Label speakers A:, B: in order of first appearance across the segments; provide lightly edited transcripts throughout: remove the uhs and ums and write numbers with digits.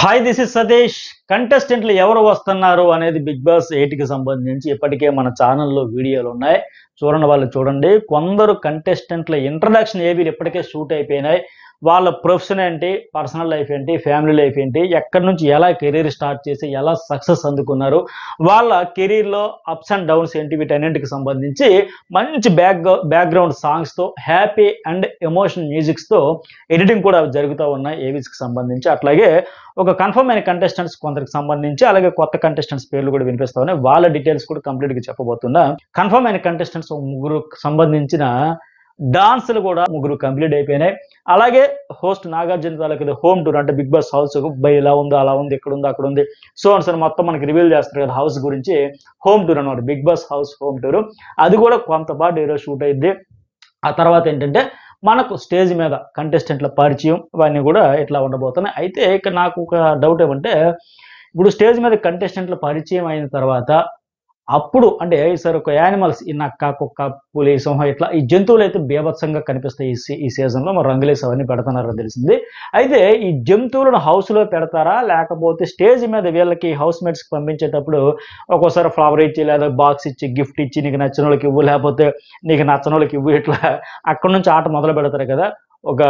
A: Hi this is Satish. కంటెస్టెంట్లు ఎవరు వస్తున్నారు అనేది బిగ్ బాస్ 8కి సంబంధించి ఇప్పటికే మన ఛానల్లో వీడియోలు ఉన్నాయి. చూడండి, వాళ్ళు చూడండి. కొందరు కంటెస్టెంట్ల ఇంట్రడక్షన్ ఏవి ఇప్పటికే షూట్ అయిపోయినాయి. వాళ్ళ ప్రొఫెషన్ ఏంటి, పర్సనల్ లైఫ్ ఏంటి, ఫ్యామిలీ లైఫ్ ఏంటి, ఎక్కడి నుంచి ఎలా కెరీర్ స్టార్ట్ చేసి ఎలా సక్సెస్ అందుకున్నారు, వాళ్ళ కెరీర్లో అప్స్ అండ్ డౌన్స్ ఏంటి, వీటన్నింటికి సంబంధించి మంచి బ్యాక్గ్రౌండ్ సాంగ్స్తో, హ్యాపీ అండ్ ఎమోషన్ మ్యూజిక్స్తో ఎడిటింగ్ కూడా జరుగుతూ ఉన్నాయి ఏవీస్కి సంబంధించి. అట్లాగే ఒక కన్ఫర్మ్ అయిన కంటెస్టెంట్స్ కొందరికి సంబంధించి, అలాగే కొత్త కంటెస్టెంట్స్ పేర్లు కూడా వినిపిస్తా ఉన్నాయి. వాళ్ళ డీటెయిల్స్ కూడా కంప్లీట్గా చెప్పబోతున్నా. కన్ఫర్మ్ అయిన కంటెస్టెంట్స్ ముగ్గురు సంబంధించిన డాన్సులు కూడా ముగ్గురు కంప్లీట్ అయిపోయినాయి. అలాగే హోస్ట్ నాగార్జున తాలూకు హోమ్ టూర్, అంటే బిగ్ బాస్ హౌస్ బై ఇలా ఉందో అలా ఉంది, ఇక్కడ ఉంది అక్కడ ఉంది, సో అని మొత్తం మనకి రివీల్ చేస్తారు కదా హౌస్ గురించి. హోమ్ టూర్ అనమాట, big boss house home tour. అది కూడా కొంతపాటు ఈరోజు షూట్ అయింది. ఆ తర్వాత ఏంటంటే మనకు స్టేజ్ మీద కంటెస్టెంట్ల పరిచయం ఇవన్నీ కూడా ఇట్లా ఉండబోతున్నాయి. అయితే ఇక్కడ నాకు ఒక డౌట్ ఏమంటే, ఇప్పుడు స్టేజ్ మీద కంటెస్టెంట్ల పరిచయం అయిన తర్వాత అప్పుడు అంటే సార్ ఒక యానిమల్స్, ఈ నక్క, కుక్క, పులి, సింహం, ఇట్లా ఈ జంతువులు అయితే బీభత్సంగా కనిపిస్తాయి ఈ సీజన్లో. మరి రంగులేసి అవన్నీ పెడుతున్నారని తెలిసింది. అయితే ఈ జంతువులను హౌస్లో పెడతారా, లేకపోతే స్టేజ్ మీద వీళ్ళకి హౌస్ మేట్స్కి పంపించేటప్పుడు ఒక్కోసారి ఫ్లవర్ ఇచ్చి, లేదా బాక్స్ ఇచ్చి, గిఫ్ట్ ఇచ్చి, నీకు నచ్చిన వాళ్ళకి ఇవ్వు, లేకపోతే నీకు నచ్చని వాళ్ళకి ఇవ్వు, ఇట్లా అక్కడ నుంచి ఆట మొదలు పెడతారు కదా ఒక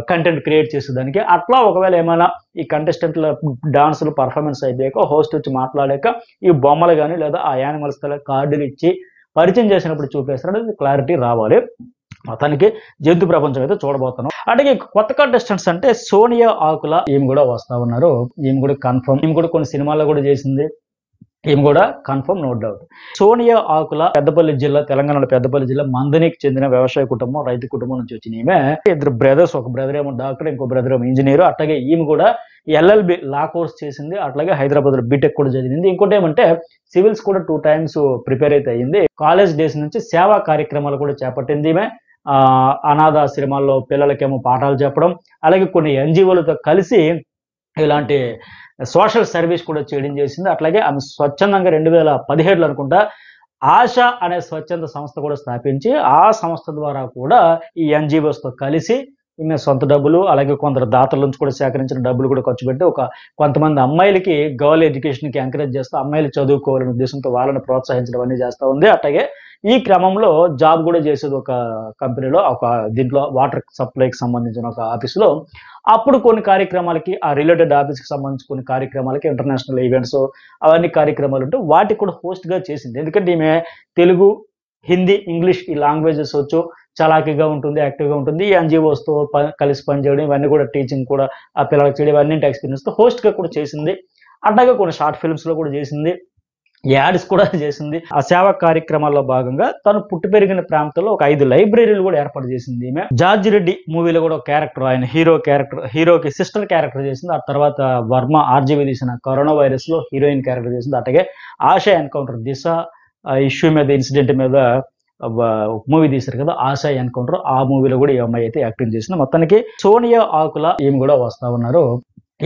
A: కంటెంట్ క్రియేట్ చేసేదానికి. అట్లా ఒకవేళ ఏమైనా ఈ కంటెస్టెంట్ల డాన్సులు పర్ఫార్మెన్స్ అయిపోయాక హోస్ట్ వచ్చి మాట్లాడాక ఈ బొమ్మలు కానీ లేదా ఆ యానిమల్స్ కార్డులు ఇచ్చి పరిచయం చేసినప్పుడు చూపేస్తారు, క్లారిటీ రావాలి. మొత్తానికి జంతు ప్రపంచం అయితే చూడబోతున్నాం. అంటే కొత్త కంటెస్టెంట్స్ అంటే సోనియా ఆకుల, ఈమె కూడా వస్తా ఉన్నారు. ఈమె కూడా కన్ఫర్మ్, ఈమె కూడా కొన్ని సినిమాల్లో కూడా చేసింది. ఈమె కూడా కన్ఫర్మ్, నో డౌట్. సోనియా ఆకుల పెద్దపల్లి జిల్లా, తెలంగాణలో పెద్దపల్లి జిల్లా మందనికి చెందిన వ్యవసాయ కుటుంబం, రైతు కుటుంబం నుంచి వచ్చిన ఈమె. ఇద్దరు బ్రదర్స్, ఒక బ్రదర్ ఏమో డాక్టర్, ఇంకో బ్రదర్ ఏమో ఇంజనీర్. అట్లాగే ఈమె కూడా LLB లా కోర్స్ చేసింది. అట్లాగే హైదరాబాద్లో బీటెక్ కూడా చదివింది. ఇంకోటి ఏమంటే సివిల్స్ కూడా 2 times ప్రిపేర్ అయితే అయ్యింది. కాలేజ్ డేస్ నుంచి సేవా కార్యక్రమాలు కూడా చేపట్టింది ఈమె. అనాథాశ్రమాల్లో పిల్లలకేమో పాఠాలు చెప్పడం, అలాగే కొన్ని NGOలతో కలిసి ఇలాంటి సోషల్ సర్వీస్ కూడా చేయడం చేసింది. అట్లాగే ఆమె స్వచ్ఛందంగా 2017లో అనుకుంటా ఆశ అనే స్వచ్ఛంద సంస్థ కూడా స్థాపించి, ఆ సంస్థ ద్వారా కూడా ఈ NGOsతో కలిసి ఈమె సొంత డబ్బులు, అలాగే కొందరు దాతల నుంచి కూడా సేకరించిన డబ్బులు కూడా ఖర్చు పెట్టి కొంతమంది అమ్మాయిలకి గర్ల్ ఎడ్యుకేషన్కి ఎంకరేజ్ చేస్తూ అమ్మాయిలు చదువుకోవాలనే ఉద్దేశంతో వాళ్ళని ప్రోత్సహించడం అన్నీ చేస్తూ ఉంది. అట్లాగే ఈ క్రమంలో జాబ్ కూడా చేసేది ఒక కంపెనీలో, ఒక దీంట్లో వాటర్ సప్లైకి సంబంధించిన ఒక ఆఫీసులో. అప్పుడు కొన్ని కార్యక్రమాలకి, ఆ రిలేటెడ్ ఆఫీస్కి సంబంధించి కొన్ని కార్యక్రమాలకి, ఇంటర్నేషనల్ ఈవెంట్స్ అవన్నీ కార్యక్రమాలు ఉంటే వాటికి కూడా హోస్ట్గా చేసింది. ఎందుకంటే ఈమె తెలుగు, హిందీ, ఇంగ్లీష్ ఈ లాంగ్వేజెస్ వచ్చు, చలాకీగా ఉంటుంది, యాక్టివ్గా ఉంటుంది. ఈ NGOsతో కలిసి పనిచేయడం, ఇవన్నీ కూడా టీచింగ్ కూడా ఆ పిల్లలకు చేయడం, ఇవన్నీ ఎక్స్పీరియన్స్తో హోస్ట్గా కూడా చేసింది. అట్లాగే కొన్ని షార్ట్ ఫిల్మ్స్లో కూడా చేసింది, యాడ్స్ కూడా చేసింది. ఆ సేవా కార్యక్రమాల్లో భాగంగా తను పుట్టి పెరిగిన ప్రాంతంలో ఒక 5 లైబ్రరీలు కూడా ఏర్పాటు చేసింది ఈమె. జార్జి రెడ్డి మూవీలో కూడా ఒక క్యారెక్టర్, ఆయన హీరోకి సిస్టర్ క్యారెక్టర్ చేసింది. ఆ తర్వాత వర్మ RGV తీసిన కరోనా వైరస్ లో హీరోయిన్ క్యారెక్టర్ చేసింది. అట్లాగే ఆశ ఎన్కౌంటర్, దిశ ఇష్యూ మీద, ఇన్సిడెంట్ మీద మూవీ తీశారు కదా ఆశ ఎన్కౌంటర్, ఆ మూవీలో కూడా ఈ అమ్మాయి అయితే యాక్టింగ్ చేసింది. మొత్తానికి సోనియా ఆకుల ఈమె కూడా వస్తా ఉన్నారు.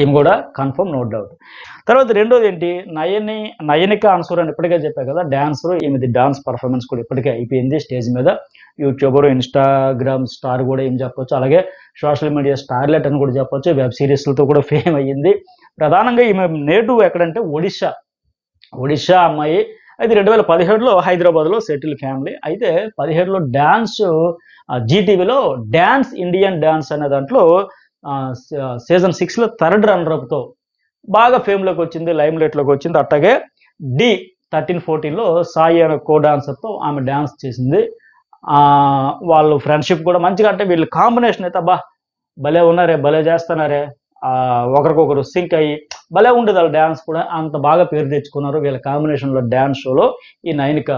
A: ఈమె కూడా కన్ఫర్మ్, నో డౌట్. తర్వాత రెండోది ఏంటి, నయనిక అన్సూర్ అని ఇప్పటికే చెప్పారు కదా డాన్సర్. ఈమెది డాన్స్ పర్ఫార్మెన్స్ కూడా ఇప్పటికే అయిపోయింది స్టేజ్ మీద. యూట్యూబర్, ఇన్స్టాగ్రామ్ స్టార్ కూడా ఏం చెప్పొచ్చు, అలాగే సోషల్ మీడియా స్టార్లెట్ అని కూడా చెప్పొచ్చు. వెబ్ సిరీస్లతో కూడా ఫేమ్ అయ్యింది. ప్రధానంగా ఈమె నేటివ్ ఎక్కడంటే ఒడిశా అమ్మాయి. అయితే 2017లో హైదరాబాద్లో సెటిల్ ఫ్యామిలీ. అయితే 17లో డాన్స్ జీటీవీలో డాన్స్ ఇండియన్ డాన్స్ అనే దాంట్లో సీజన్ 6లో 3rd రన్నర్అప్తో బాగా ఫేమ్లోకి వచ్చింది, లైమ్ లైట్లోకి వచ్చింది. అట్లాగే D13-14లో సాయి అనే కో డాన్సర్తో ఆమె డాన్స్ చేసింది. వాళ్ళు ఫ్రెండ్షిప్ కూడా మంచిగా, అంటే వీళ్ళు కాంబినేషన్ అయితే భలే ఉన్నారే, భలే చేస్తున్నారే, ఒకరికొకరు సింక్ అయ్యి భలే ఉండేది వాళ్ళ డ్యాన్స్ కూడా. అంత బాగా పేరు తెచ్చుకున్నారు వీళ్ళ కాంబినేషన్లో. డ్యాన్స్ షోలో ఈ నయనిక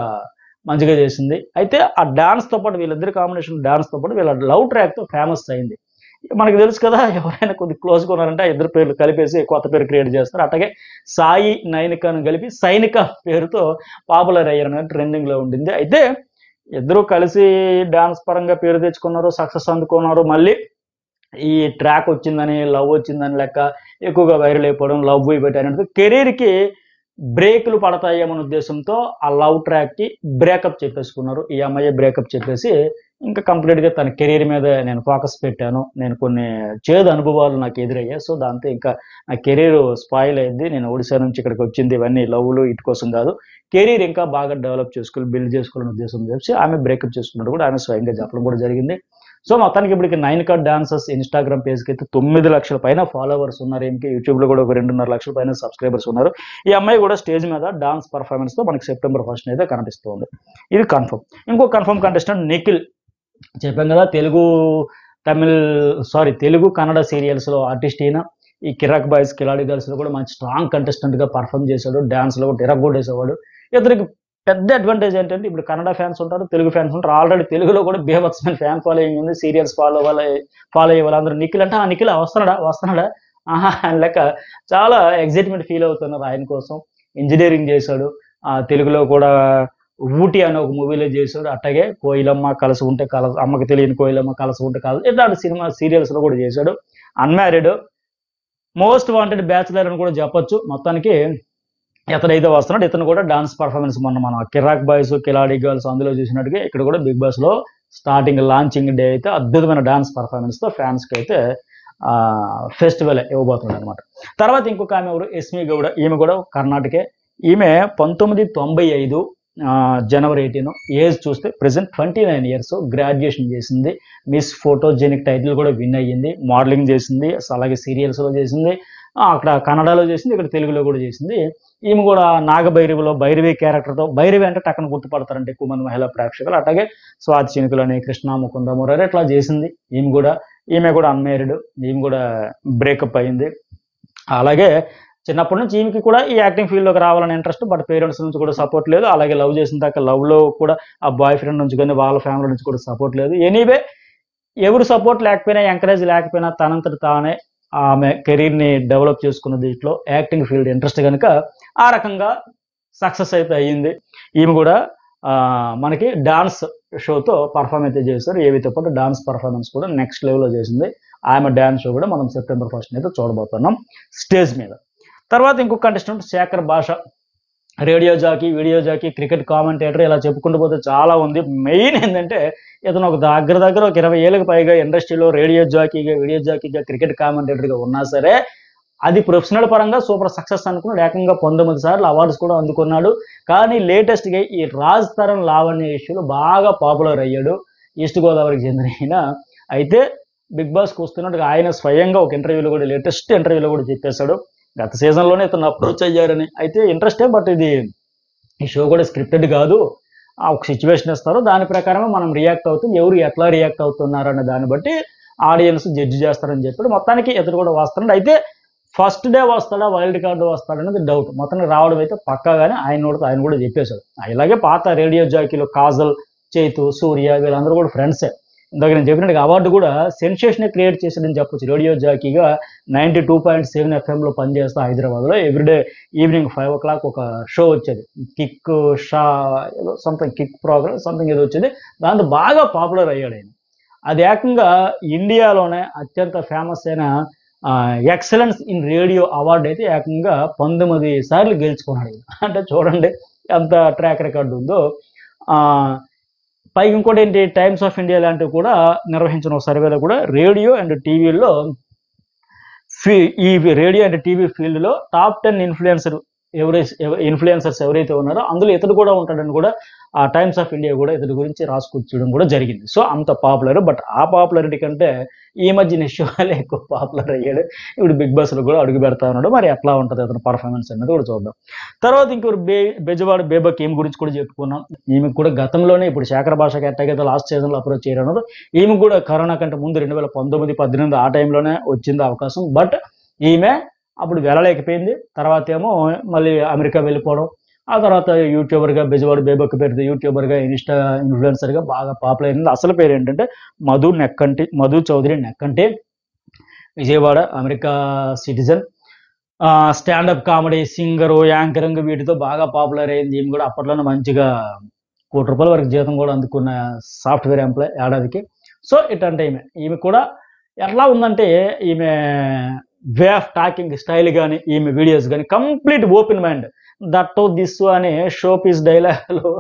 A: మంచిగా చేసింది. అయితే ఆ డాన్స్తో పాటు, వీళ్ళిద్దరి కాంబినేషన్ డాన్స్తో పాటు వీళ్ళ లవ్ ట్రాక్తో ఫేమస్ అయింది. మనకు తెలుసు కదా, ఎవరైనా కొద్ది క్లోజ్గా ఉన్నారంటే ఆ ఇద్దరు పేర్లు కలిపేసి కొత్త పేరు క్రియేట్ చేస్తారు. అట్లాగే సాయి నయనికను కలిపి సైనిక పేరుతో పాపులర్ అయ్యారు, ట్రెండింగ్లో ఉండింది. అయితే ఇద్దరు కలిసి డాన్స్ పరంగా పేరు తెచ్చుకున్నారు, సక్సెస్ అందుకున్నారు. మళ్ళీ ఈ ట్రాక్ వచ్చిందని, లవ్ వచ్చిందని లెక్క ఎక్కువగా వైరల్ అయిపోవడం, లవ్ పెట్టారంటే కెరీర్కి బ్రేకులు పడతాయేమన్న ఉద్దేశంతో ఆ లవ్ ట్రాక్కి బ్రేకప్ చెప్పేసుకున్నారు. ఈ అమ్మాయి బ్రేకప్ చెప్పేసి ఇంకా కంప్లీట్గా తన కెరీర్ మీద నేను ఫోకస్ పెట్టాను. నేను కొన్ని చేదు అనుభవాలు నాకు ఎదురయ్యాయి. సో దాంతో ఇంకా నా కెరీర్ స్పాయిల్ అయింది. నేను ఒడిశా నుంచి ఇక్కడికి వచ్చింది ఇవన్నీ లవ్లు ఇటు కోసం కాదు. కెరీర్ ఇంకా బాగా డెవలప్ చేసుకోవాలి, బిల్డ్ చేసుకోవాలనే ఉద్దేశం చెప్పి ఆమె బ్రేకప్ చేసుకున్నట్టు కూడా ఆమె స్వయంగా చెప్పడం కూడా జరిగింది. సో మొత్తానికి ఇప్పటికి 9 కట్ డాన్సర్స్ ఇన్‌స్టాగ్రామ్ పేజ్‌కి అయితే 9 లక్షల పైన ఫాలోవర్స్ ఉన్నారు. ఈమెకి యూట్యూబ్‌లో కూడా ఒక 2.5 లక్షల పైన సబ్స్క్రైబర్స్ ఉన్నారు. ఈ అమ్మాయి కూడా స్టేజ్ మీద డాన్స్ పెర్ఫార్మన్స్‌తో మనకి సెప్టెంబర్ 1 అయితే కనిపిస్తుంది. ఇది కన్ఫర్మ్. ఇంకో కన్ఫర్మ్ కంటెస్టెంట్ నిఖిల్. చెప్పాం కదా తెలుగు కన్నడ సీరియల్స్‌లో ఆర్టిస్ట్ ఈయన. ఈ కిరాక్ బాయ్స్, కిలాడి గర్ల్స్‌లో కూడా మంచి స్ట్రాంగ్ కంటెస్టెంట్‌గా పెర్ఫార్మ్ చేశాడు. డాన్స్‌లో కూడా ఇరగ్గొట్టేసేవాడు. ఇతనికి పెద్ద అడ్వాంటేజ్ ఏంటంటే ఇప్పుడు కన్నడ ఫ్యాన్స్ ఉంటారు, తెలుగు ఫ్యాన్స్ ఉంటారు. ఆల్రెడీ తెలుగులో కూడా బీభత్సమైన ఫ్యాన్ ఫాలోయింగ్ ఉంది. సీరియల్స్ ఫాలో అయ్యే వాళ్ళందరూ నిఖిల్ అంటే నిఖిల్ వస్తున్నాడా ఆహా అని లెక్క చాలా ఎక్సైట్మెంట్ ఫీల్ అవుతున్నారు ఆయన కోసం. ఇంజనీరింగ్ చేశాడు. తెలుగులో కూడా ఊటీ అనే ఒక మూవీలో చేశాడు. అట్లాగే కోయిలమ్మ కలిసి ఉంటే అమ్మకి తెలియని కోయిలమ్మ కలిసి ఉంటే ఇట్లాంటి సినిమా సీరియల్స్లో కూడా చేశాడు. అన్మ్యారీడ్, మోస్ట్ వాంటెడ్ బ్యాచులర్ అని కూడా చెప్పొచ్చు. మొత్తానికి ఇతనైతే వస్తున్నాడు. ఇతను కూడా డాన్స్ పర్ఫార్మెన్స్ మొన్న మన కిరాక్ బాయ్స్, కిలాడి గర్ల్స్ అందులో చూసినట్టుగా ఇక్కడ కూడా బిగ్ బాస్ లో స్టార్టింగ్ లాంచింగ్ డే అయితే అద్భుతమైన డాన్స్ పర్ఫార్మెన్స్ తో ఫ్యాన్స్ కి అయితే ఫెస్టివల్ ఇవ్వబోతున్నాడు అనమాట. తర్వాత ఇంకొక ఆమె ఎవరు, ఎస్మి గౌడ. ఈమె కూడా కర్ణాటకే. ఈమె 1995 జనవరి 18. ఏజ్ చూస్తే ప్రెసెంట్ 29 ఇయర్స్. గ్రాడ్యుయేషన్ చేసింది. మిస్ ఫోటోజెనిక్ టైటిల్ కూడా విన్ అయ్యింది. మోడలింగ్ చేసింది, అలాగే సీరియల్స్లో చేసింది. అక్కడ కన్నడలో చేసింది, ఇక్కడ తెలుగులో కూడా చేసింది. ఈమె కూడా నాగభైరవిలో భైరవి క్యారెక్టర్తో, భైరవి అంటే టక్కన గుర్తుపడతారంటే ఎక్కువ మంది మహిళా ప్రేక్షకులు. అట్లాగే స్వాతి చినుకులని, కృష్ణ ముకుంద మురారి ఇట్లా చేసింది. ఈమె కూడా అన్మ్యారీడ్. ఈమె కూడా బ్రేకప్ అయింది. అలాగే చిన్నప్పటి నుంచి ఈమెకి కూడా ఈ యాక్టింగ్ ఫీల్డ్లోకి రావాలని ఇంట్రెస్ట్, బట్ పేరెంట్స్ నుంచి కూడా సపోర్ట్ లేదు. అలాగే లవ్ చేసిన దాకా లవ్లో కూడా ఆ బాయ్ ఫ్రెండ్ నుంచి కానీ వాళ్ళ ఫ్యామిలీ నుంచి కూడా సపోర్ట్ లేదు. ఎనీవే ఎవరు సపోర్ట్ లేకపోయినా, ఎంకరేజ్ లేకపోయినా తనంతట తానే ఆమె కెరీర్ని డెవలప్ చేసుకున్న దీంట్లో యాక్టింగ్ ఫీల్డ్ ఇంట్రెస్ట్ కనుక ఆ రకంగా సక్సెస్ అయితే అయ్యింది. ఈమె కూడా మనకి డాన్స్ షోతో పర్ఫార్మ్ అయితే చేశారు. ఏవితో పాటు డాన్స్ పర్ఫార్మెన్స్ కూడా నెక్స్ట్ లెవెల్లో చేసింది. ఆమె డాన్స్ షో కూడా మనం సెప్టెంబర్ 1 అయితే చూడబోతున్నాం స్టేజ్ మీద. తర్వాత ఇంకొక contestant Shekhar Basha. Radio jockey, video jockey, cricket commentator, ఇలా చెప్పుకుంటూ పోతే చాలా ఉంది. మెయిన్ ఏంటంటే ఇతను ఒక దగ్గర ఒక 20 ఏళ్ళకి పైగా ఇండస్ట్రీలో రేడియో జాకీగా, వీడియో జాకీగా, క్రికెట్ కామెంటేటర్గా ఉన్నా సరే అది ప్రొఫెషనల్ పరంగా సూపర్ సక్సెస్ అనుకున్నాడు. ఏకంగా 19 సార్లు అవార్డ్స్ కూడా అందుకున్నాడు. కానీ లేటెస్ట్గా ఈ రాజ్ తరుణ్ లావణ్య ఇష్యూలో బాగా పాపులర్ అయ్యాడు. ఈస్ట్ గోదావరికి చెందిన అయితే బిగ్ బాస్కి వస్తున్నట్టుగా ఆయన స్వయంగా ఒక ఇంటర్వ్యూలో కూడా, లేటెస్ట్ ఇంటర్వ్యూలో కూడా చెప్పేశాడు గత సీజన్లోనే ఇతను అప్రోచ్ అయ్యారని. అయితే ఇంట్రెస్టే, బట్ ఈ షో కూడా స్క్రిప్టెడ్ కాదు. ఒక సిచ్యువేషన్ ఇస్తారు, దాని ప్రకారమే మనం రియాక్ట్ అవుతుంది. ఎవరు ఎట్లా రియాక్ట్ అవుతున్నారు అనే దాన్ని బట్టి ఆడియన్స్ జడ్జి చేస్తారని చెప్పాడు. మొత్తానికి ఇతను కూడా వస్తున్నాడు. అయితే ఫస్ట్ డే వస్తాడా, వైల్డ్ కార్డు వస్తాడనేది డౌట్. మొత్తానికి రావడం అయితే పక్కాగానే ఆయన కూడా చెప్పేశాడు. ఇలాగే పాత రేడియో జాకీలో కాజల్, చైతు, సూర్య వీళ్ళందరూ కూడా ఫ్రెండ్సే. ఇందాక నేను చెప్పినట్టుగా అవార్డు కూడా సెన్సేషన్ క్రియేట్ చేశాడని చెప్పొచ్చు. రేడియో జాకీగా 92.7 FM పనిచేస్తా హైదరాబాద్లో ఎవ్రీడే ఈవినింగ్ 5 o'clock ఒక షో వచ్చేది. కిక్ షా ఏదో సంథింగ్, కిక్ ప్రోగ్రామ్ సంథింగ్ ఏదో వచ్చేది. దాంతో బాగా పాపులర్ అయ్యాడు ఆయన. అది ఏకంగా ఇండియాలోనే అత్యంత ఫేమస్ అయిన ఎక్సలెన్స్ ఇన్ రేడియో అవార్డు అయితే ఏకంగా 19 సార్లు గెలుచుకున్నాడు. అంటే చూడండి ఎంత ట్రాక్ రికార్డు ఉందో. పైకి ఇంకోటి ఏంటి, టైమ్స్ ఆఫ్ ఇండియా లాంటివి కూడా నిర్వహించిన ఒక సర్వేలో కూడా రేడియో అండ్ టీవీలో ఈ రేడియో అండ్ టీవీ ఫీల్డ్లో టాప్ 10 ఇన్ఫ్లుయెన్సర్స్ ఎవరైతే ఉన్నారో అందులో ఇతడు కూడా ఉంటాడని కూడా ఆ టైమ్స్ ఆఫ్ ఇండియా కూడా ఇతడి గురించి రాసుకొచ్చడం కూడా జరిగింది. సో అంత పాపులర్. బట్ ఆ పాపులారిటీ కంటే ఈ మధ్యన షోలే ఎక్కువ పాపులర్ అయ్యాడు. ఇప్పుడు బిగ్ బాస్లో కూడా అడుగు పెడతా ఉన్నాడు. మరి ఎట్లా ఉంటుంది అతని పర్ఫార్మెన్స్ అనేది కూడా చూద్దాం. తర్వాత ఇంకొకరు బెజవాడ బేబక్, ఈమె గురించి కూడా చెప్పుకున్నాం. ఈమెకు కూడా గతంలోనే ఇప్పుడు శేఖర్ భాషకి ఎట్టగైతే లాస్ట్ సీజన్లో అప్రోచ్ చేయడం, ఈమె కూడా కరోనా కంటే ముందు 2019-18 ఆ టైంలోనే వచ్చింది అవకాశం. బట్ ఈమె అప్పుడు వెళ్ళలేకపోయింది. తర్వాత ఏమో మళ్ళీ అమెరికా వెళ్ళిపోవడం, ఆ తర్వాత యూట్యూబర్గా బెజవాడ బేబక్ పేరుతో యూట్యూబర్గా, ఇన్స్టా ఇన్ఫ్లుయెన్సర్గా బాగా పాపులర్ అయింది. అసలు పేరు ఏంటంటే Madhu Chowdary Nekkanti. Vijayawada, America citizen, stand up comedy, singer, anchoring వీటితో బాగా పాపులర్ అయింది. ఈమె కూడా అప్పట్లోనే మంచిగా ₹1,00,00,000 వరకు జీతం కూడా అందుకున్న సాఫ్ట్వేర్ ఎంప్లాయ్ ఏడాదికి. సో ఇట్లాంటి ఈమె కూడా ఎట్లా ఉందంటే ఈమె వే ఆఫ్ టాకింగ్ స్టైల్ కానీ ఈమె వీడియోస్ కానీ complete open mind. That this అనే షో పీస్ డైలాగులు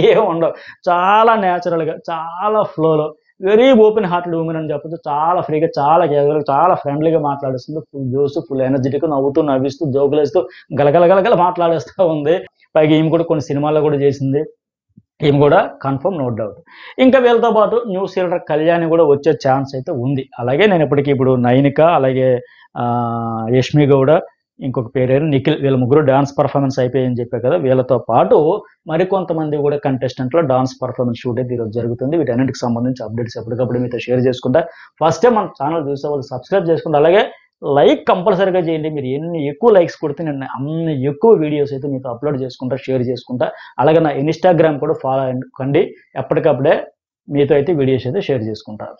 A: ఏం ఉండవు. చాలా న్యాచురల్గా, చాలా ఫ్లోలో, వెరీ ఓపెన్ హార్టెడ్ ఉమెన్ అని చెప్పొచ్చు. చాలా ఫ్రీగా, చాలా క్యాజువల్గా, చాలా ఫ్రెండ్లీగా మాట్లాడేస్తుంది. ఫుల్ జోస్, ఫుల్ ఎనర్జెటిక్, నవ్వుతూ నవ్విస్తూ జోకులేస్తూ గలగలగలగల మాట్లాడేస్తూ ఉంది. పైగా ఈమె కూడా కొన్ని సినిమాల్లో కూడా చేసింది. ఈమె కూడా కన్ఫర్మ్, నో డౌట్. ఇంకా వీళ్ళతో పాటు న్యూ సీడర్ కళ్యాణి కూడా వచ్చే ఛాన్స్ అయితే ఉంది. అలాగే నేను ఇప్పటికీ ఇప్పుడు నైనిక, అలాగే యష్మి గౌడ, ఇంకొక పేరు నిఖిల్, వీళ్ళ ముగ్గురు డాన్స్ పర్ఫార్మెన్స్ అయిపోయాయని చెప్పే కదా. వీళ్ళతో పాటు మరికొంతమంది కూడా కంటెస్టెంట్లో డాన్స్ పర్ఫార్మెన్స్ షూట్ అయితే ఈరోజు జరుగుతుంది. వీటన్నిటికి సంబంధించి అప్డేట్స్ ఎప్పటికప్పుడు మీతో షేర్ చేసుకుంటా. ఫస్ట్ టైం మన ఛానల్ చూసే వాళ్ళు సబ్స్క్రైబ్ చేసుకుంటా. అలాగే లైక్ కంపల్సరీగా చేయండి. మీరు ఎన్ని ఎక్కువ లైక్స్ కొడితే నేను అన్ని ఎక్కువ వీడియోస్ అయితే మీతో అప్లోడ్ చేసుకుంటా, షేర్ చేసుకుంటా. అలాగే నా ఇన్స్టాగ్రామ్ కూడా ఫాలో కండి. ఎప్పటికప్పుడే మీతో అయితే వీడియోస్ అయితే షేర్ చేసుకుంటాను.